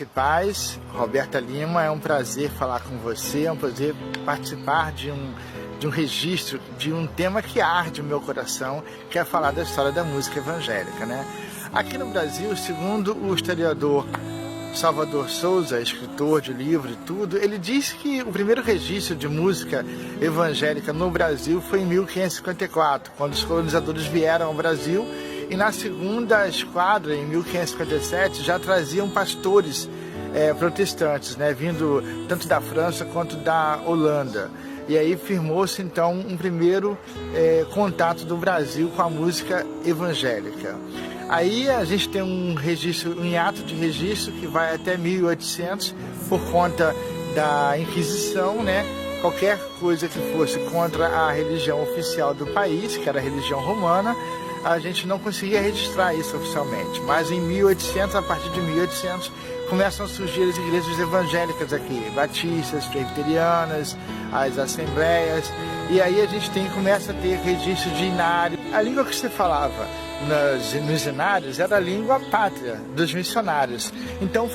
Graça e paz, Roberta Lima, é um prazer falar com você, é um prazer participar de um registro, de um tema que arde o meu coração, que é falar da história da música evangélica, né? Aqui no Brasil, segundo o historiador Salvador Souza, escritor de livro e tudo, ele diz que o primeiro registro de música evangélica no Brasil foi em 1554, quando os colonizadores vieram ao Brasil, e na segunda esquadra, em 1557, já traziam pastores protestantes, né, vindo tanto da França quanto da Holanda. E aí firmou-se então um primeiro contato do Brasil com a música evangélica. Aí a gente tem um registro, um hiato de registro que vai até 1800 por conta da Inquisição, né? Qualquer coisa que fosse contra a religião oficial do país, que era a religião romana, a gente não conseguia registrar isso oficialmente. Mas em 1800, a partir de 1800, começam a surgir as igrejas evangélicas aqui, batistas, presbiterianas, as assembleias, e aí a gente começa a ter registro de inário. A língua que se falava nos inários era a língua pátria dos missionários. Então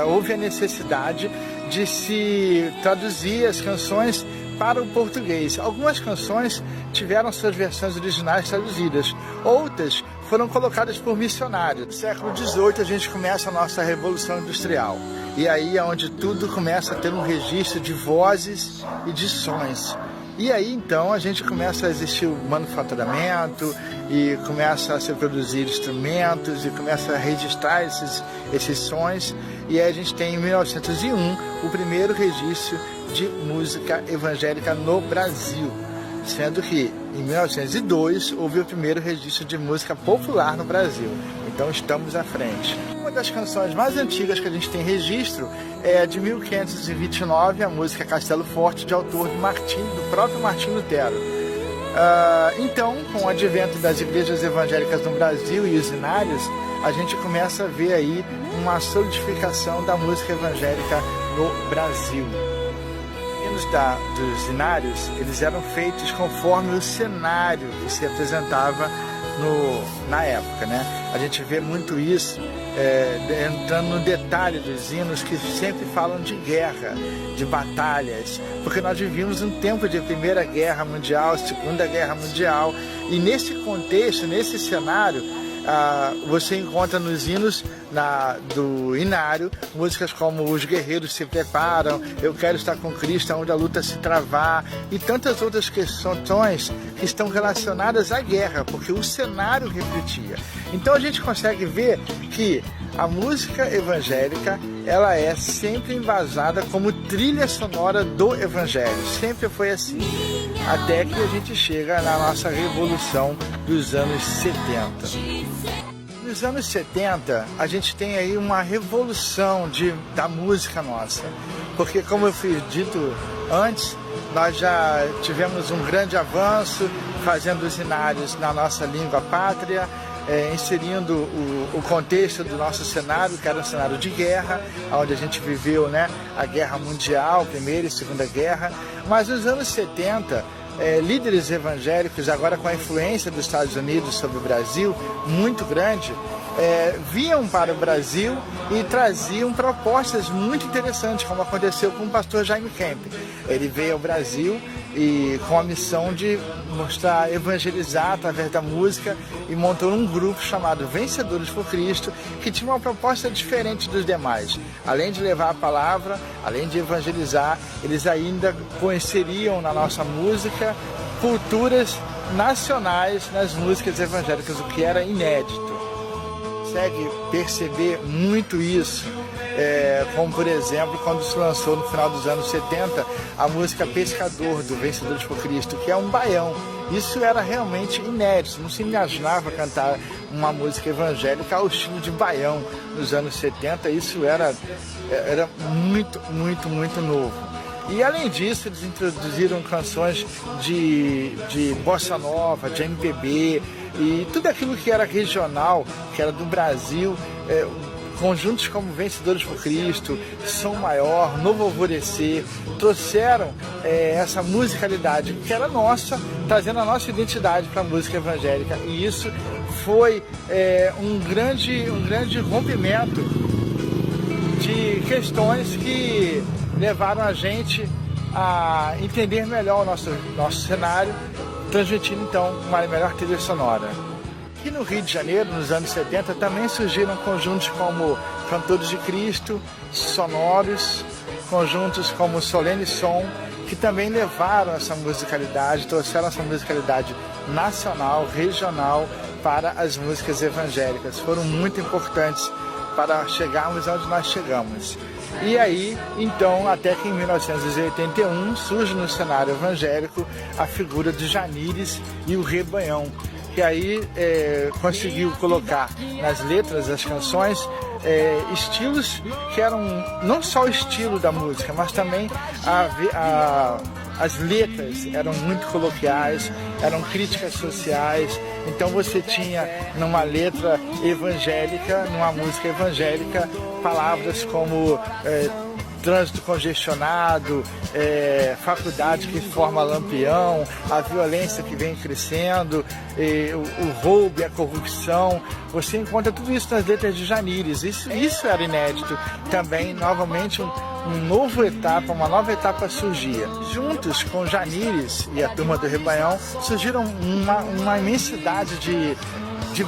houve a necessidade de se traduzir as canções para o português. Algumas canções tiveram suas versões originais traduzidas, outras foram colocadas por missionários. No século XVIII a gente começa a nossa Revolução Industrial, e aí é onde tudo começa a ter um registro de vozes e de sons. E aí então a gente começa a existir o manufaturamento e começa a se produzir instrumentos e começa a registrar esses sons, e aí a gente tem em 1901 o primeiro registro de música evangélica no Brasil, sendo que em 1902 houve o primeiro registro de música popular no Brasil. Então estamos à frente. Uma das canções mais antigas que a gente tem registro é de 1529, a música Castelo Forte, de autor do próprio Martim Lutero. Então, com o advento das igrejas evangélicas no Brasil e os inários, a gente começa a ver aí uma solidificação da música evangélica no Brasil. Dos inários, eles eram feitos conforme o cenário que se apresentava na época, né? A gente vê muito isso entrando no detalhe dos hinos, que sempre falam de guerra, de batalhas, porque nós vivíamos um tempo de Primeira Guerra Mundial, Segunda Guerra Mundial, e nesse contexto, nesse cenário, você encontra nos hinos do inário músicas como Os Guerreiros Se Preparam, Eu Quero Estar com Cristo, Onde a Luta Se Travar, e tantas outras questões que estão relacionadas à guerra, porque o cenário refletia. Então a gente consegue ver que a música evangélica, ela é sempre embasada como trilha sonora do evangelho, sempre foi assim, até que a gente chega na nossa revolução dos anos 70. Nos anos 70, a gente tem aí uma revolução da música nossa, porque, como eu fui dito antes, nós já tivemos um grande avanço fazendo os inários na nossa língua pátria, inserindo o contexto do nosso cenário, que era um cenário de guerra, onde a gente viveu, né, a Guerra Mundial, Primeira e Segunda Guerra. Mas nos anos 70, líderes evangélicos, agora com a influência dos Estados Unidos sobre o Brasil, muito grande, vinham para o Brasil e traziam propostas muito interessantes, como aconteceu com o pastor Jaime Kemp. Ele veio ao Brasil e com a missão de mostrar, evangelizar através da música, e montou um grupo chamado Vencedores por Cristo, que tinha uma proposta diferente dos demais. Além de levar a palavra, além de evangelizar, eles ainda inseriam na nossa música culturas nacionais nas músicas evangélicas, o que era inédito. Consegue perceber muito isso, como por exemplo quando se lançou no final dos anos 70 a música Pescador, do Vencedores por Cristo, que é um baião. Isso era realmente inédito, não se imaginava cantar uma música evangélica ao estilo de baião nos anos 70, isso era muito, muito, muito novo. E além disso, eles introduziram canções de bossa nova, de MPB, e tudo aquilo que era regional, que era do Brasil, conjuntos como Vencedores por Cristo, Som Maior, Novo Alvorecer, trouxeram essa musicalidade que era nossa, trazendo a nossa identidade para a música evangélica. E isso foi um grande rompimento de questões que levaram a gente a entender melhor o nosso cenário, transmitindo então uma melhor trilha sonora. Aqui no Rio de Janeiro, nos anos 70, também surgiram conjuntos como Cantores de Cristo, Sonoros, conjuntos como Solene Som, que também levaram essa musicalidade, trouxeram essa musicalidade nacional, regional, para as músicas evangélicas. Foram muito importantes para chegarmos onde nós chegamos. E aí, então, até que em 1981 surge no cenário evangélico a figura de Janires e o Rebanhão, que aí conseguiu colocar nas letras das canções estilos que eram não só o estilo da música, mas também as letras eram muito coloquiais, eram críticas sociais. Então você tinha numa letra evangélica, numa música evangélica, palavras como trânsito congestionado, faculdade que forma lampião, a violência que vem crescendo, o roubo e a corrupção. Você encontra tudo isso nas letras de Janires. Isso era inédito. Também, novamente, uma nova etapa surgia. Juntos com Janires e a Turma do Rebanhão, surgiram uma imensidade de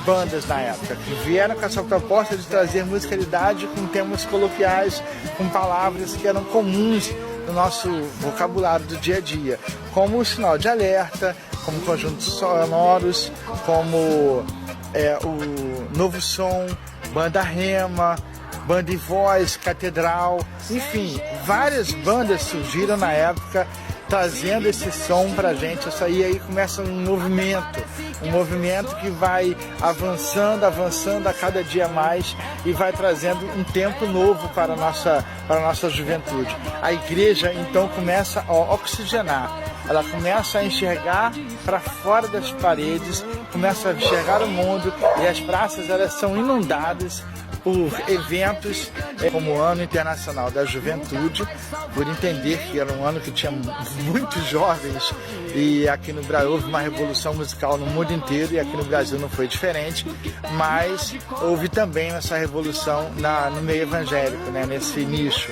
bandas na época, que vieram com essa proposta de trazer musicalidade com temas coloquiais, com palavras que eram comuns no nosso vocabulário do dia a dia, como o Sinal de Alerta, como Conjuntos Sonoros, como o Novo Som, Banda Rema, Banda e Voz, Catedral, enfim, várias bandas surgiram na época trazendo esse som pra gente. Isso aí começa um movimento que vai avançando a cada dia mais e vai trazendo um tempo novo para a nossa juventude. A igreja então começa a oxigenar, ela começa a enxergar para fora das paredes, começa a enxergar o mundo, e as praças elas são inundadas por eventos como o Ano Internacional da Juventude, por entender que era um ano que tinha muitos jovens, e aqui no Brasil houve uma revolução musical no mundo inteiro, e aqui no Brasil não foi diferente, mas houve também essa revolução no meio evangélico, né, nesse nicho.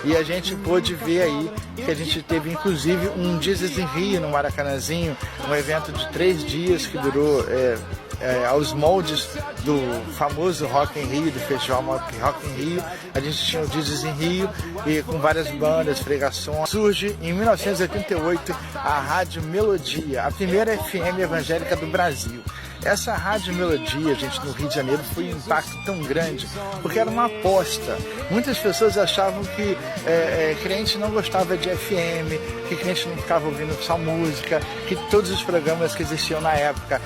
E a gente pôde ver aí que a gente teve inclusive um Jesus em Rio, no Maracanãzinho, um evento de 3 dias que durou aos moldes do famoso Rock in Rio, do festival Rock in Rio. A gente tinha o Jesus em Rio, e com várias bandas, pregações. Surge em 1988 a Rádio Melodia, a primeira FM evangélica do Brasil. Essa Rádio Melodia, gente, no Rio de Janeiro, foi um impacto tão grande, porque era uma aposta. Muitas pessoas achavam que crente não gostava de FM, que crente não ficava ouvindo só música, que todos os programas que existiam na época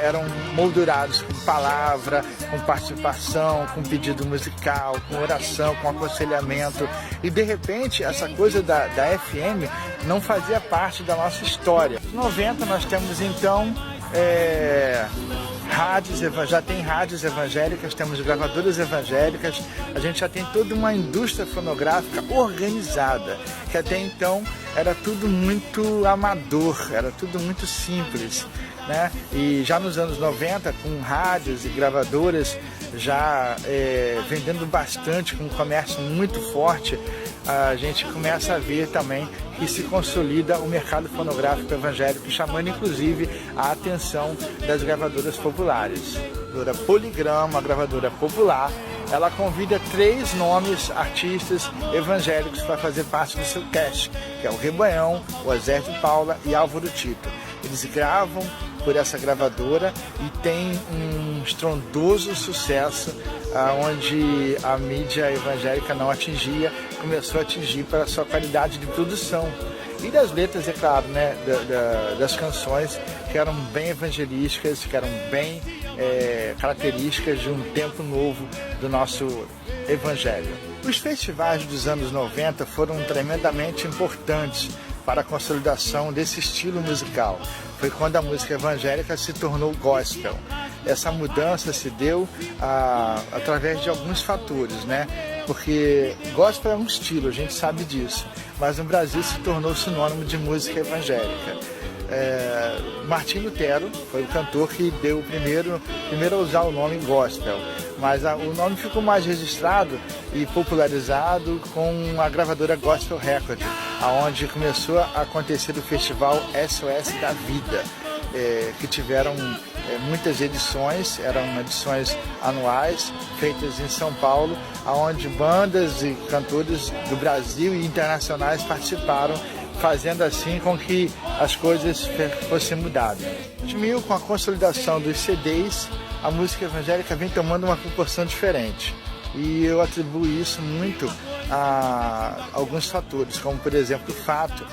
eram moldurados com palavra, com participação, com pedido musical, com oração, com aconselhamento. E de repente, essa coisa da FM não fazia parte da nossa história. Em 90 nós temos então já tem rádios evangélicas, temos gravadoras evangélicas, a gente já tem toda uma indústria fonográfica organizada, que até então era tudo muito amador, era tudo muito simples, né? E já nos anos 90, com rádios e gravadoras já vendendo bastante, com um comércio muito forte, a gente começa a ver também que se consolida o mercado fonográfico evangélico, chamando inclusive a atenção das gravadoras populares. A gravadora Poligrama, a gravadora popular, ela convida 3 nomes artistas evangélicos para fazer parte do seu cast, que é o Rebanhão, o Azércio Paula e Álvaro Tito. Eles gravam por essa gravadora e tem um estrondoso sucesso, onde a mídia evangélica não atingia, começou a atingir pela sua qualidade de produção. E das letras, é claro, né, das canções, que eram bem evangelísticas, que eram bem características de um tempo novo do nosso evangelho. Os festivais dos anos 90 foram tremendamente importantes para a consolidação desse estilo musical. Foi quando a música evangélica se tornou gospel. Essa mudança se deu através de alguns fatores, né? Porque gospel é um estilo, a gente sabe disso, mas no Brasil se tornou sinônimo de música evangélica. Martim Lutero foi o cantor que deu o primeiro a usar o nome gospel, mas o nome ficou mais registrado e popularizado com a gravadora Gospel Record, aonde começou a acontecer o festival SOS da Vida, que tiveram muitas edições, eram edições anuais feitas em São Paulo, onde bandas e cantores do Brasil e internacionais participaram, fazendo assim com que as coisas fossem mudadas. Em 2000, com a consolidação dos CDs, a música evangélica vem tomando uma proporção diferente. E eu atribuo isso muito a alguns fatores, como por exemplo o fato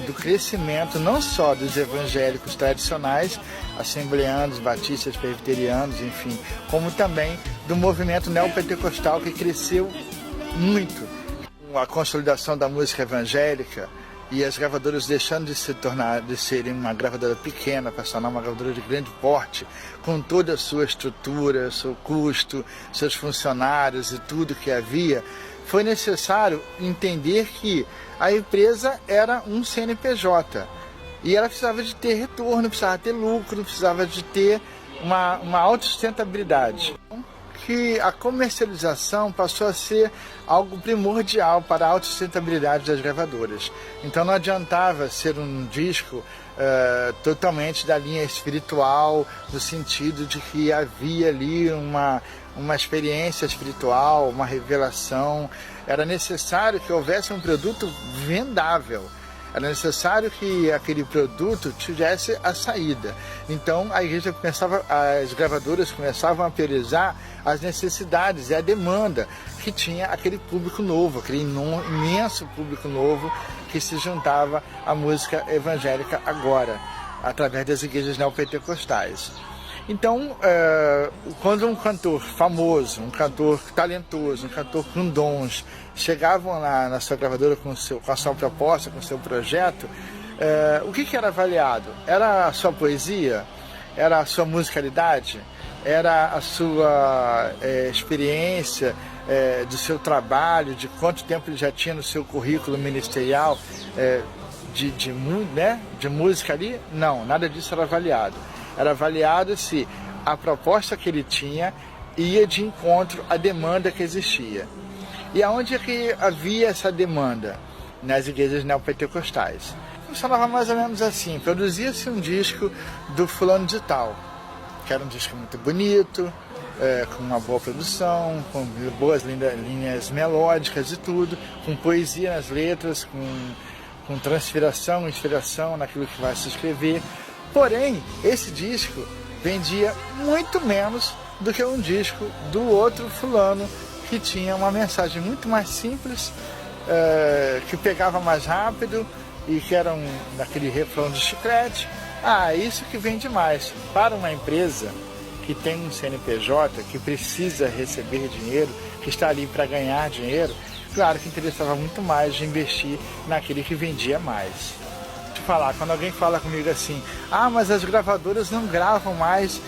do crescimento não só dos evangélicos tradicionais, assembleanos, batistas, presbiterianos, enfim, como também do movimento neopentecostal, que cresceu muito. A consolidação da música evangélica e as gravadoras deixando de serem uma gravadora pequena para se tornar uma gravadora de grande porte, com toda a sua estrutura, seu custo, seus funcionários e tudo que havia, foi necessário entender que a empresa era um CNPJ e ela precisava de ter retorno, precisava ter lucro, precisava de ter uma autossustentabilidade. Que a comercialização passou a ser algo primordial para a autossustentabilidade das gravadoras. Então não adiantava ser um disco totalmente da linha espiritual, no sentido de que havia ali uma experiência espiritual, uma revelação. Era necessário que houvesse um produto vendável. Era necessário que aquele produto tivesse a saída. Então as gravadoras começavam a priorizar as necessidades e a demanda que tinha aquele público novo, aquele imenso público novo que se juntava à música evangélica agora, através das igrejas neopentecostais. Então, quando um cantor famoso, um cantor talentoso, um cantor com dons, chegavam lá na sua gravadora com a sua proposta, com o seu projeto, o que era avaliado? Era a sua poesia? Era a sua musicalidade? Era a sua experiência do seu trabalho, de quanto tempo ele já tinha no seu currículo ministerial de música ali? Não, nada disso era avaliado. Era avaliado se a proposta que ele tinha ia de encontro à demanda que existia. E aonde é que havia essa demanda? Nas igrejas neopentecostais. Funcionava mais ou menos assim: produzia-se um disco do fulano de tal, que era um disco muito bonito, com uma boa produção, com boas linhas melódicas e tudo, com poesia nas letras, com transpiração, inspiração naquilo que vai se escrever. Porém, esse disco vendia muito menos do que um disco do outro fulano, que tinha uma mensagem muito mais simples, que pegava mais rápido e que era daquele refrão de chiclete. Isso que vende mais. Para uma empresa que tem um CNPJ, que precisa receber dinheiro, que está ali para ganhar dinheiro, claro que interessava muito mais de investir naquele que vendia mais. Quando alguém fala comigo assim, mas as gravadoras não gravam mais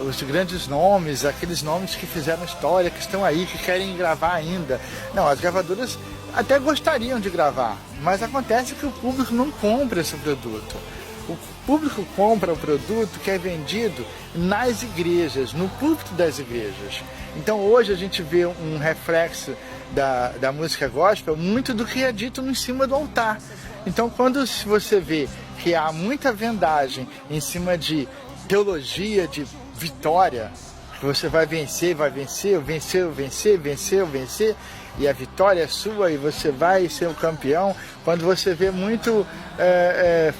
os grandes nomes, aqueles nomes que fizeram história, que estão aí, que querem gravar ainda. Não, as gravadoras até gostariam de gravar, mas acontece que o público não compra esse produto. O público compra o produto que é vendido nas igrejas, no púlpito das igrejas. Então hoje a gente vê um reflexo da música gospel muito do que é dito em cima do altar. Então quando você vê que há muita vendagem em cima de teologia, de vitória, que você vai vencer, e a vitória é sua e você vai ser o campeão. Quando você vê muito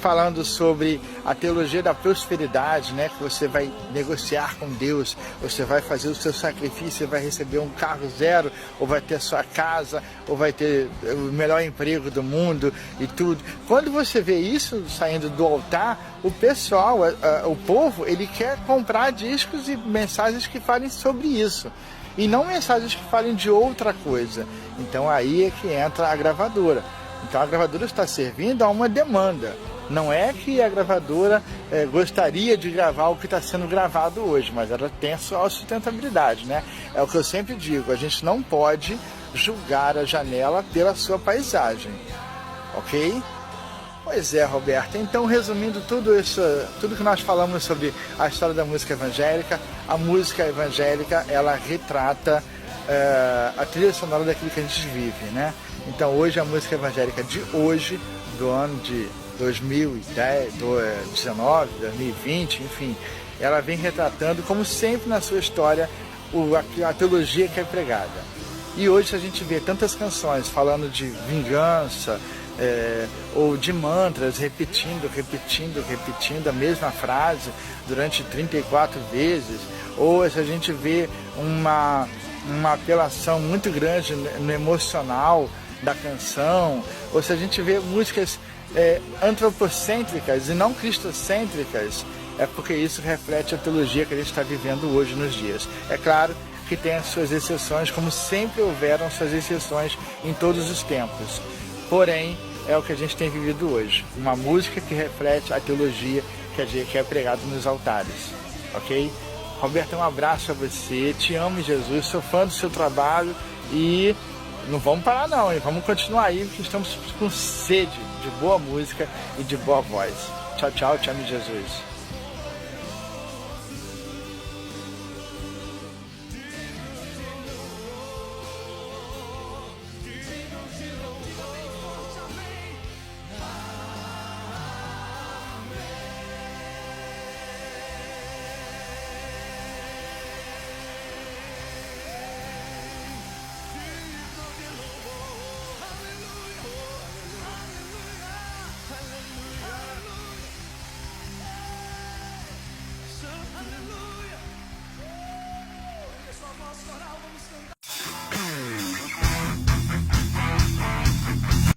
falando sobre a teologia da prosperidade, né, que você vai negociar com Deus, você vai fazer o seu sacrifício, você vai receber um carro zero, ou vai ter a sua casa, ou vai ter o melhor emprego do mundo e tudo. Quando você vê isso saindo do altar, o pessoal, o povo, ele quer comprar discos e mensagens que falem sobre isso, e não mensagens que falem de outra coisa. Então aí é que entra a gravadora. Então a gravadora está servindo a uma demanda. Não é que a gravadora gostaria de gravar o que está sendo gravado hoje, mas ela tem a sua sustentabilidade, né? É o que eu sempre digo, a gente não pode julgar a janela pela sua paisagem, ok? Pois é, Roberto. Então, resumindo tudo isso, tudo que nós falamos sobre a história da música evangélica, a música evangélica, ela retrata a trilha sonora daquilo que a gente vive, né? Então, hoje, a música evangélica de hoje, do ano de 2010, 2019, 2020, enfim, ela vem retratando, como sempre na sua história, a teologia que é pregada. E hoje a gente vê tantas canções falando de vingança, ou de mantras, repetindo a mesma frase durante 34 vezes, ou se a gente vê uma apelação muito grande no emocional da canção, ou se a gente vê músicas antropocêntricas e não cristocêntricas, é porque isso reflete a teologia que a gente está vivendo hoje nos dias. É claro que tem as suas exceções, como sempre houveram suas exceções em todos os tempos. Porém, é o que a gente tem vivido hoje. Uma música que reflete a teologia que é pregada nos altares. Ok? Roberto, um abraço a você. Te amo, Jesus. Sou fã do seu trabalho e não vamos parar não, hein? Vamos continuar aí, porque estamos com sede de boa música e de boa voz. Tchau, tchau. Te amo, Jesus. Nosso coral, vamos cantar.